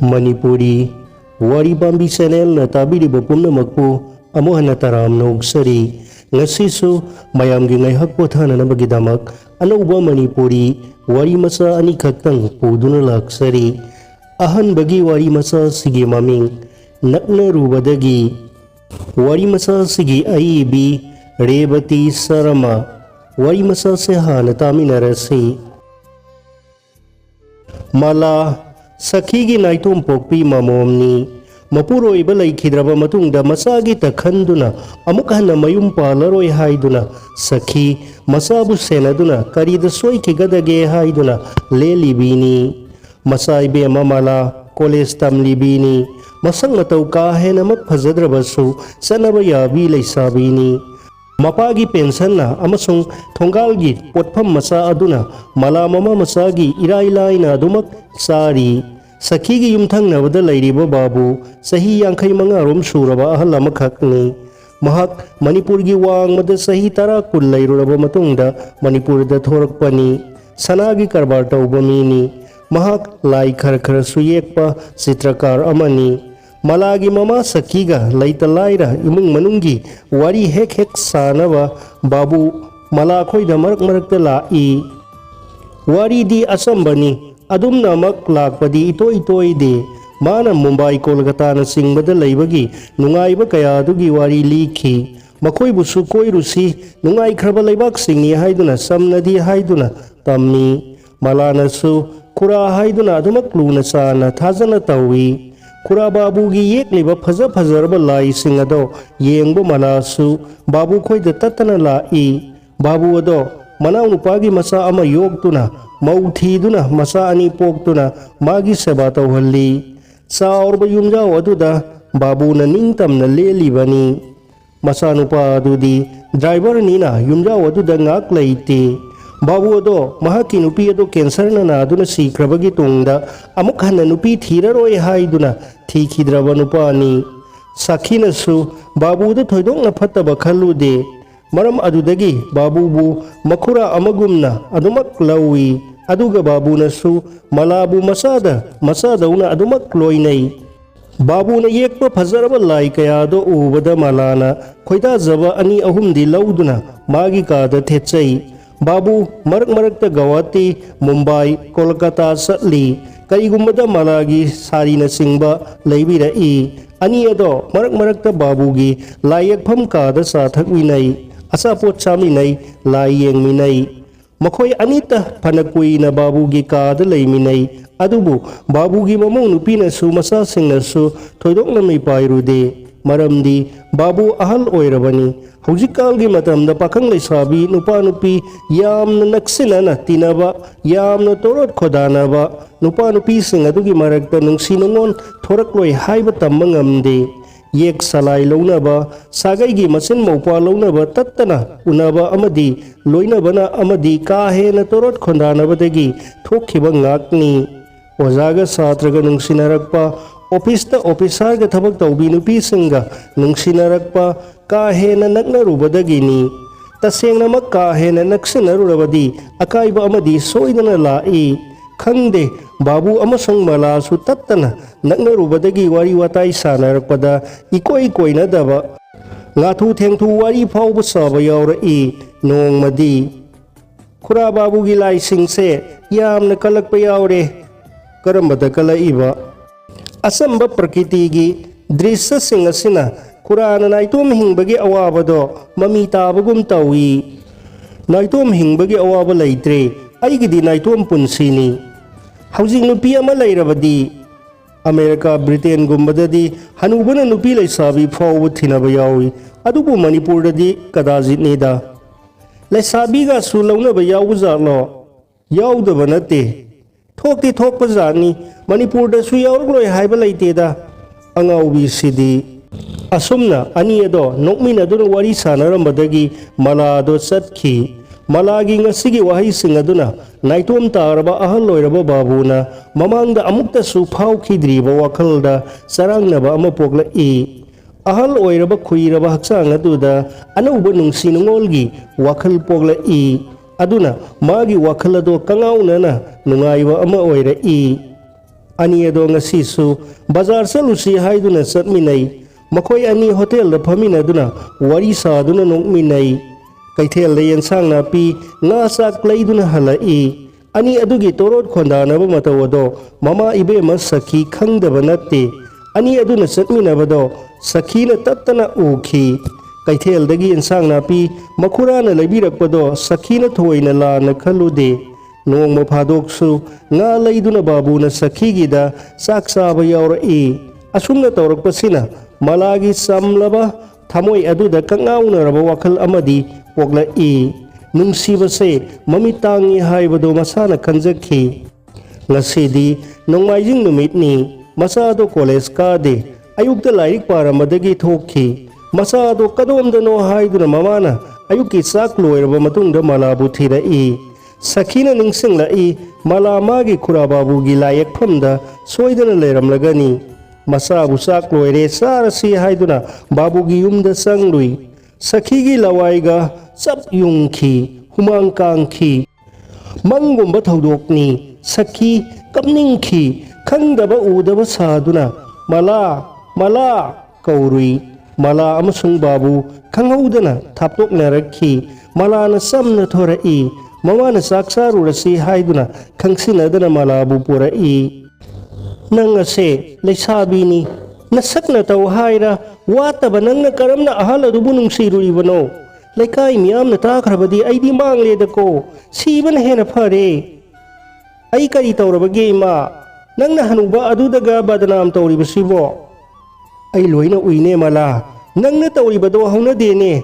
Manipuri Wari Pambi Channel na tabiriba pumnamakpo amo hana taramna ugsari ngasiso mayamgi ngaihak pothana na magidamak anauba Manipuri wari masa ani khaktang puduna laksari ahan bagi wari masa sige maming nakna rubadagi wari masa sige aibi Revati Sarama wari masa se hana taminarasi mala Sakigi naitum pokpi mamomni mapuro ibalay kidraba matungda masagi takhanduna amukhana mayum palaroi haiduna sakhi masabu senaduna karida soi kigadage haiduna lelibini masaibe mamala college tamlibini masang matau kahena maphajadrabasu sanaba yabi leisabini mapagi pension na amasung thongalgi potpham masa aduna mala mama masagi irailaina adumak sari sakigi yumthang nabada lairiba babu sahi yankhai manga rom suraba ahal amakhakni mahak manipur gi wang mada sahi tara kul lairuraba matungda manipur da thorakpani sanagi karbar tawbamini mahak lai khar khar suyekpa chitrakar amani Malagi mama sakiga laita laira imung manunggi wari hek sanaba babu mala khoida marak marakta lai wari di asambani adum namak lakpadi itoi de mana Mumbai Kolkata na singbada laibagi nungaiba kaya adugi wari likhi makhoi busu koi rusi nungai khraba laibak singni haiduna samnadi haiduna tammi malana su kura haiduna adumak luna sana thajana tawi Kura babu gi yekliba fajarba lai singado yengbo malasu babu khoida tatana lai babu ado manau nupagi masa ama yogtuna mauthiduna masa ani poktuna magi seba tawhalli saurba yumjao aduda babu na ningtamna lelibani masa nupa adudi driver nina yumjao aduda ngak leite babu ado mahaki nupi ado cancer na aduna sikrabagi tungda amuk hana nupi thiraroi haiduna thikidraba nupani sakhinasu babu da thoidok na phattaba khalude maram adudagi babu bu makhura amagumna adumak lawi aduga babu nasu malabu masada una adumak loinai babu na yekpa fajaraba lai kaya do ubada malana khoida jaba ani ahumdi lauduna magi ka da thechai babu marak Gawati Mumbai Kolkata satli kaigumbada malagi sarina singba laibirai ani ado marak babugi layak pham ka da sathak winai asapot chaminai layeng minai makhoi anita phanakui na babugi ka da leiminai adubu babugi mamong nupina su masa singna su thoidok na mai pairude maramdi babu ahal oirabani haujikalgi matamda pakhang leisabi nupa nupi yamna naksinana tinaba yamna torot khodanaba nupa nupi sing adugi marakta nungsinongon thorakloi haiba tamma ngamde yek salai launaba sagaigi masin maupa launaba tattana unaba amadi loinabana amadi ka hena torot khodanabadagi thokhiba ngakni ojaga satraga nungsinarakpa office officer ga thabak tawbi nupi singa nungsinarakpa ka hena nakna rubadagini tasengna mak ka hena naksina rurabadi akaiba amadi soidana lai khangde babu amasang mala su tattana nakna rubadagi wari watai sanarakpada ikoi na daba ngathu thengthu wari phauba saba yauri nongmadi khura babu gi lai singse yamna kalakpa yaure karambada kalaiba asamba prakriti drisya sing asina kurana naitom hingbagi awabado mami tabagum tawi naitom hingbagi awaba leitre aigidi naitom punsini haujing nupi ama leirabadi America Britain gumbadadi hanubana nupi leisabi fawba thinaba yawi adubu Manipur dadi kadajit nida leisabi ga su launaba yawujalo yawdaba nate thokti thokpa jani Manipur da su yawrloi haiba leiteda angaubi sidi asumna ani ado nokmina dun wari sanarambadagi mala do chatkhi malagi ngasigi wahi sing aduna naitom taraba ahal loiraba babuna mamangda amukta su phaukhidriba wakhalda sarangnaba ama pokla ahal oiraba khuiraba haksang aduda anauba nungsinungolgi wakhal pokla aduna magi wakhalado kangaunana nungaiba ama oira Ani ado ngasisu bazar salusi haiduna satminai makhoi ani hotel da phaminaduna wari saduna nokminai kaithel da yensang napi nga sak leiduna halai ani adugi torot khondanaba matawado mama ibema sakhi khangdaba natte ani aduna satminabado sakhina tattana ukhi kaithel dagi yensang napi makhurana leibirakpado sakhina thoina lana khalude nongma phadoksu nga leiduna babuna sakhigida sak saba yauri asumna tawrakpasina malagi samlaba thamoi aduda kangaunaraba wakhal amadi poklai nungsibase mamitangi haibado masana kanjakhi ngasidi nongmaijing numitni masado college kade ayukta lairik paramadagi thokhi masado kadomdano haiduna mamana ayuki sak loiraba matungda malabu thirai sakhina ningsinglai mala magi khurababugi layak phamda soidana leiramlagani masabu sak loire sarasi haiduna babugi yumda sanglui sakhigi lawaiga chap yungki humang kangki mangumba thodokni sakhi kapningki khangdaba udaba saduna mala kaurui mala amasung babu khanghaudana thaptoknarakhi malana samna thorai mamana saksarurasi haiduna khangsinadana malabu purai nangase leisabini nasakna taw haira wataba nangna karamna ahaladubu nungsiruribano laikai miyamna takhrabadi aidi mangledako sibana hena phare ai kari tawrabage ima nangna hanuba adudaga badnam tawribasibo ai loina uine mala nangna tawribado haunadene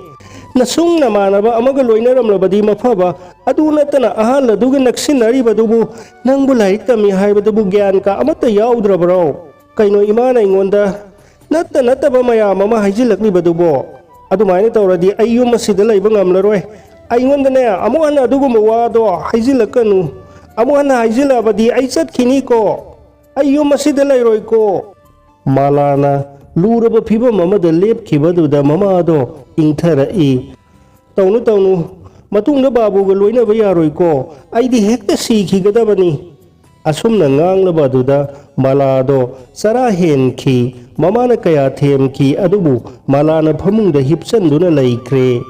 nasung namanaba amaga loinaramlabadi mafaba adunatana ahaladuga naksinaribadubu nangbu lairik tami haibadubu gyan ka amata yaudrabro kaino imana ingonda nattaba mayam ama haijilaklibadubo adumaina tawradi ayyum masida laiba ngamlaroi aingondane amuhana adugumba wado haijilakanu amuhana haijilabadi ai chatkhini ko ayyum masida lairoi ko malana luraba phibam amada lepkhibaduda mamado ingtharai tawnu matungda babuga loinaba yaroi ko aidi hekta sikhigadabani asumna nganglabadudha malado sara henkhi mamana kaya themki adubu malana phamungda hipchanduna laikre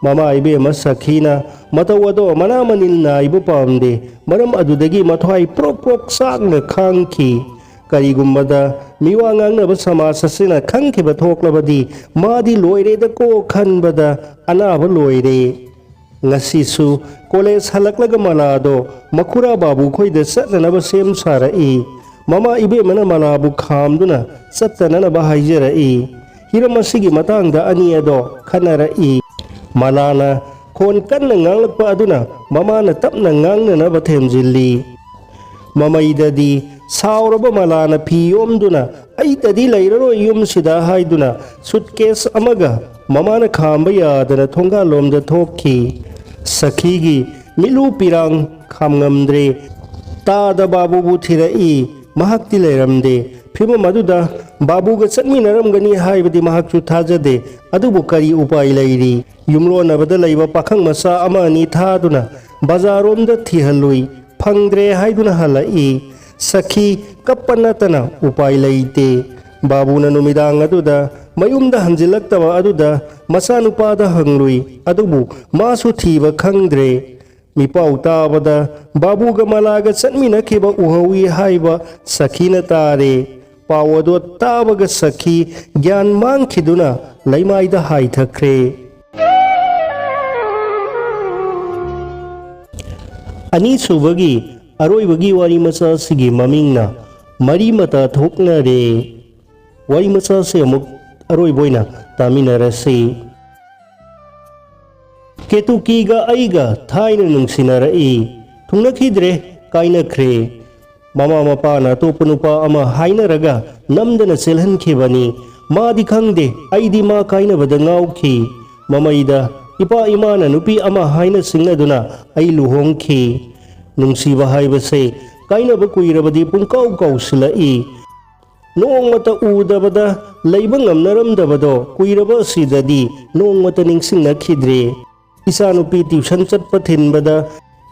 mama ibe masakhina matawado manamanil naibu pamde maram adudagi mathwai prok sakna khangki karigumbada miwa ngangnaba samasasina khangkhiba thoklabadi madi loireda ko khanbada anaba loire ngasisu college halaklaga malado makhura babu khoida satnanaba sem sarai mama ibe mana malabu khamduna sattananaba haijarai hiramasigi matangda aniado khanarai malana khon kanna nganglakpa aduna mamana tapna ngangnanaba themjilli mamaidadi sauraba malana phiyomduna aitadi lairaro yumsida haiduna suitcase amaga mamana khamba yadana thonga lomda thokki sakhigi milu pirang khamngamdre tada babu thirai mahakti leiramde phima maduda babuga chatminaramgani haibadi mahakchu thajade adubu kari upai leiri yumlonabada leiba pakhang masa ama ani thaduna bazaromda thihalui phangdre haiduna halai sakhi kappanatana upai leite babuna numidang aduda mayumda hanjilaktaba aduda masanupada hanglui adubu masu thiba khangdre mipau tabada babuga malaga chatminakhiba uhawi haiba sakhina tare pawado tabaga sakhi gyan mangkhiduna laimaida haithakre ani subagi aroibagi wari macha sigi mamingna mari mata thokna re wari macha se amuk aroi boina taminarasi ketukiga aiga thaina nungsinara'i thungnakhidre kainakhre mama mapana topanupa ama hainaraga namdana selhankhibani madi khangde aidi ma kainabada ngauki mamaida ipa imana nupi ama haina singaduna ai luhongki nungsiba haibase kainaba kuirabadi pungkau kausilai nongmata udabada leiba ngamnaramdabado kuiraba sidadi nongmata ningsingnakhidre isanupi tuition chatpa thinbada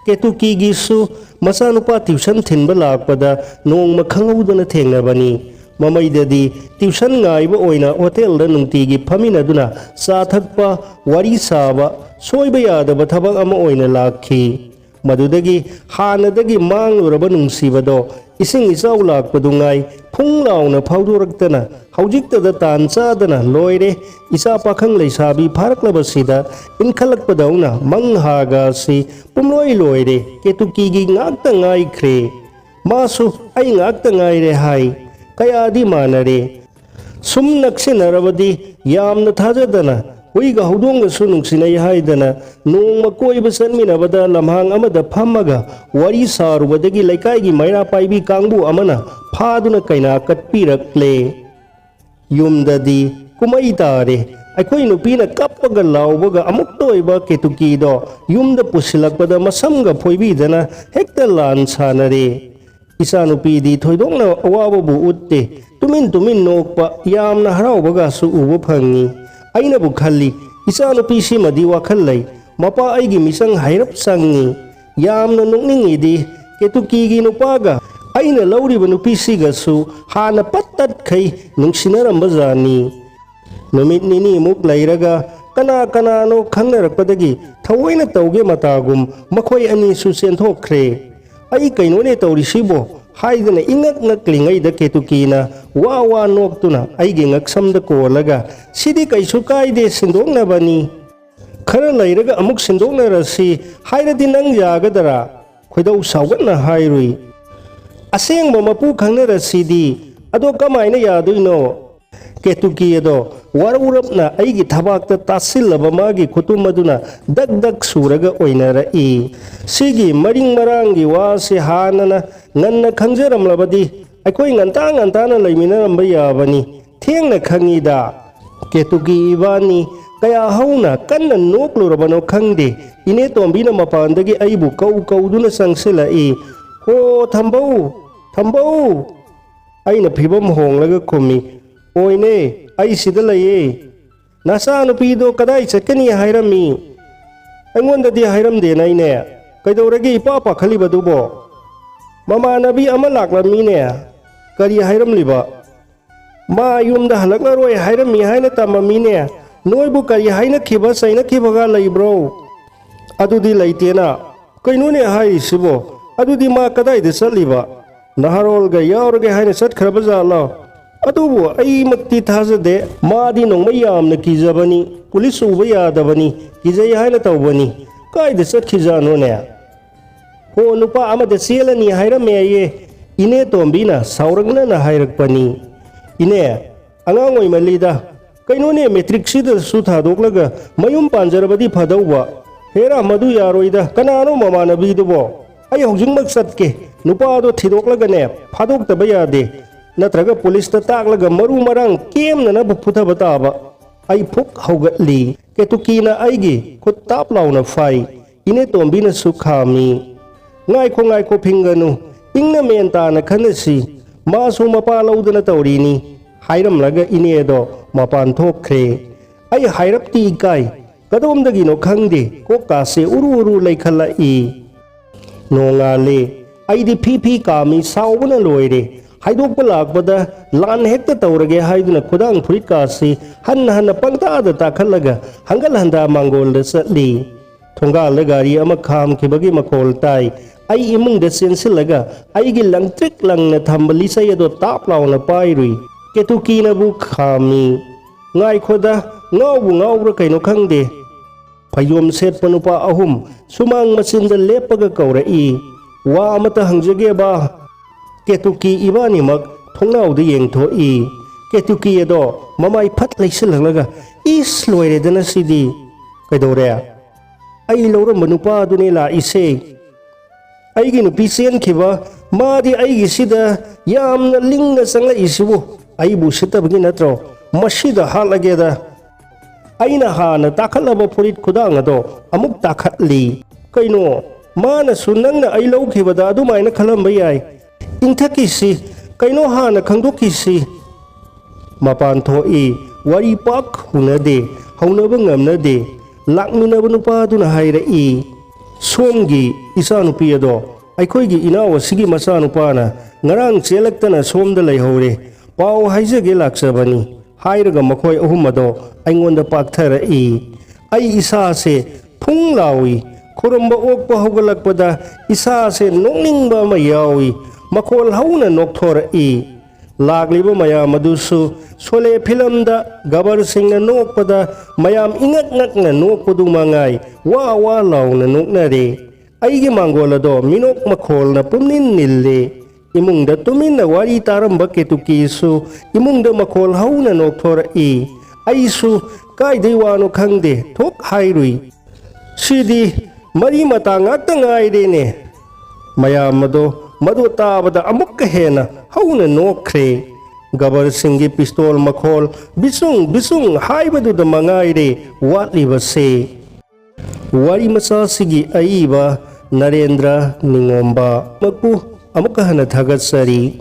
Ketukigisu masanupa tuition thinba lakpada nongma khanguduna thengnabani mamaidadi tuition ngaiba oina hotel da nungtigi phaminaduna sa thakpa wari saba soiba yadaba thabak ama oina lakhi madudagi hanadagi mangluraba nungsibado ising isau lakpadungai phunglauna phaudoraktana haujiktada tan chadana loire isa pakhang leisabi pharaklabasida inkhalakpadauna manghaga si pumloi loire Ketukigi ngakta ngai khre masu ai ngakta ngai re hai kayadi manare sum naksinarabadi yamna thajadana Uiga hudonga sunungsinay haidana nung makoiba sanminabada lamhang amada phamaga wari sarubadagi laikaygi mayra paibi kangbu amana phaduna kaina katpirakle yumdadi kumai tare aikoi nupina kappaga laubaga amuk toiba Ketukido yumda pusilakpada masamga phoibidana hekta lan sanare isa nupidi thoidongna awababu utte tumin nokpa yamna haraubaga su ubu phangi aina bu khalli isa nupi simadi wakhal lai mapa aigi misang hairap sangi yamna nokningi di Ketukigi nupaga aina lauriba nupi sigasu hana pattat khai nungsinaramba jani numit nini muk lairaga kana no khangnarakpadagi thawoina tauge matagum makhoi ani su senthokre ai kainone taurisibo haidana ingak ngaklingai da Ketukina wa noktuna aigi ngaksamda kolaga sidi kaisu kaide sindongnabani khara lairaga amuk sindongnarasi hairadi nang yagadara khoidau sawgatna hairui asengba mapu khangnarasidi ado kamaina yaduino Ketuki ado warurapna aigi thabakta tasillaba magi khutum aduna dak suraga oinara I sigi maring marangi wasi hanana nganna khangjaramlabadi aikoi ngantana leiminaramba yabani thengna khangida Ketuki ibani kaya hauna kanna noklurabano khangde ine tombina mapandagi aibu kauduna sangsela I ho thambau aina phibam honglaga khumi oine ai sida laye nasa nupido kadai chakani hairami aingondadi hairamde naine kaidoragi papa khalibadubo mama nabi ama laklamine kari hairamliba ma yumda halaklaroi hairami haina tamamine noibu kari haina khiba saina khibaga laibro adudi laitena kainone hai sibo adudi ma kadai de saliba naharolga yaurge haina satkhrabaza adubu ai makti thazade madi nongmai yamna kijabani police uba yadabani kijai haina tawbani kaida satkijano ne ho nupa amada selani hairame ye ine tombina sauragna na hairakpani ine angang oi malida kainone matrix sida su thadoklaga mayum panjarabadi phadauba hera madu yaroida kanano mamanabi dubo ai hojing maksatke nupa do thidoklaga ne phadok tabayade natraga police ta taklaga maru marang kemna bu phutha bataba ai phuk haugatli Ketukina aigi khut tap launa fai ine tombina sukhami ngai kho phinganu ingna menta na khanasi masu mapa laudana tawrini hairam laga ine do mapan thokre ai hairap ti kai kadomdagi no khangde ko kase uru laikhala I nongale aidi phi kami saubuna loire haidokpa lakpada lan hekta taurage haiduna khudang furit kasi hanna pangta da takhallaga hangal handa mangol da satli thonga le gari ama kham khibagi makol tai ai imung da sensilaga ai gi langtrik langna thambali sayado tap launa pairui Ketukina bu khami ngai khoda ngau kaino khangde phayom set panupa ahum sumang machinda lepaga kaura I wa amata hangjage ba Ketuki ibani mak thongnau de yengtho I Ketuki ado mamai phat leisilanglaga is loire dana sidi kaidore ai lora manupa dune la ise ai gi nupi sen khiba madi ai gi sida yamna lingna sangla isibu ai bu sitabgi natro masida halageda aina hana takhalaba furit khudang ado amuk takhatli kaino mana sunangna ai lau khibada adumaina khalamba yai ingthakisi kaino hana khangdokisi mapan thoi wari pak hunade haunaba ngamnade lakminaba nupa duna haira I Somgi isanupi ado ꯑꯩꯈꯣꯏꯒꯤ ꯏꯅꯥꯎ ꯑꯁꯤꯒꯤ ꯃꯆꯥꯅꯨꯄꯥꯅ ꯉꯔꯥꯡ ꯆꯦꯜꯂꯛꯇꯅ ꯁꯣꯝꯗ ꯂꯩꯍꯧꯔꯦ ꯄꯥꯎ ꯍꯥꯏꯖꯒꯦ ꯂꯥꯛꯆꯕꯅꯤ ꯍꯥꯏꯔꯒ ꯃꯈꯣꯏ ꯑꯍꯨꯝ ꯑꯗꯣ ꯑꯩꯉꯣꯟꯗ ꯄꯥꯛꯊꯔꯛꯏ ꯑꯩ ꯏꯁꯥꯁꯦ ꯐꯨꯡ ꯂꯥꯎꯏ ꯈꯨꯔꯨꯝꯕ ꯑꯣꯛꯄ ꯍꯧꯒꯠꯂꯛꯄꯗ ꯏꯁꯥꯁꯦ ꯅꯣꯛꯅꯤꯡꯕ ꯑꯃ ꯌꯥꯎꯏ ꯃꯈꯣꯜ ꯍꯧꯅ ꯅꯣꯛꯊꯣꯔꯛꯏ ꯂꯥꯛꯂꯤꯕ ꯃꯌꯥꯝ ꯑꯗꯨꯁꯨ ꯁꯣꯂꯦ ꯐꯤꯂꯝꯗ ꯒꯕꯔꯁꯤꯡꯅ ꯅꯣꯛꯄꯗ ꯃꯌꯥꯝ ꯏꯉꯛ ꯉꯛꯅ ꯅꯣꯛꯄꯗꯨ ꯃꯉꯥꯏ ꯋꯥ ꯋꯥ ꯂꯥꯎꯅ ꯅꯣꯛꯅꯔꯦ ꯑꯩꯒꯤ ꯃꯥꯡꯒꯣꯜ ꯑꯗꯣ ꯃꯤꯅꯣꯛ ꯃꯈꯣꯜꯅ ꯄꯨꯝꯅꯤꯟ ꯅꯤꯜꯂꯦ ꯏꯃꯨꯡꯗ ꯇꯨꯃꯤꯟꯅ ꯋꯥꯔꯤ ꯇꯥꯔꯝꯕ ꯀꯦꯇꯨꯀꯤꯁꯨ ꯏꯃꯨꯡꯗ ꯃꯈꯣꯜ ꯍꯧꯅ ꯅꯣꯛꯊꯣꯔꯛꯏ ꯑꯩꯁꯨ ꯀꯥꯏꯗꯩ ꯋꯥꯅꯣ ꯈꯪꯗꯦ ꯊꯣꯛ ꯍꯥꯏꯔꯨꯏ ꯁꯤꯗꯤ ꯃꯔꯤ ꯃꯇꯥ ꯉꯥꯛꯇ ꯉꯥꯏꯔꯦꯅꯦ ꯃꯌꯥꯝ ꯑꯗꯣ ꯃꯗꯨ ꯇꯥꯕꯗ ꯑꯃꯨꯛꯀ ꯍꯦꯟꯅ ꯍꯧꯅ ꯅꯣꯛꯈ꯭ꯔꯦ ꯒꯕꯔꯁꯤꯡꯒꯤ ꯄꯤꯁꯇꯣꯜ ꯃꯈꯣꯜ ꯕꯤꯁꯨꯡ ꯕꯤꯁꯨꯡ ꯍꯥꯏꯕꯗꯨꯗ ꯃꯉꯥꯏꯔꯦ ꯋꯥꯠꯂꯤꯕꯁꯦ ꯋꯥꯔꯤ ꯃꯆꯥꯁꯤꯒꯤ ꯑꯏꯕ ꯅꯔꯦꯟꯗ꯭ꯔ ꯅꯤꯉꯣꯝꯕ ꯃꯛꯄꯨ ꯑꯃꯨꯛꯀ ꯍꯟꯅ ꯊꯥꯒꯠꯆꯔꯤ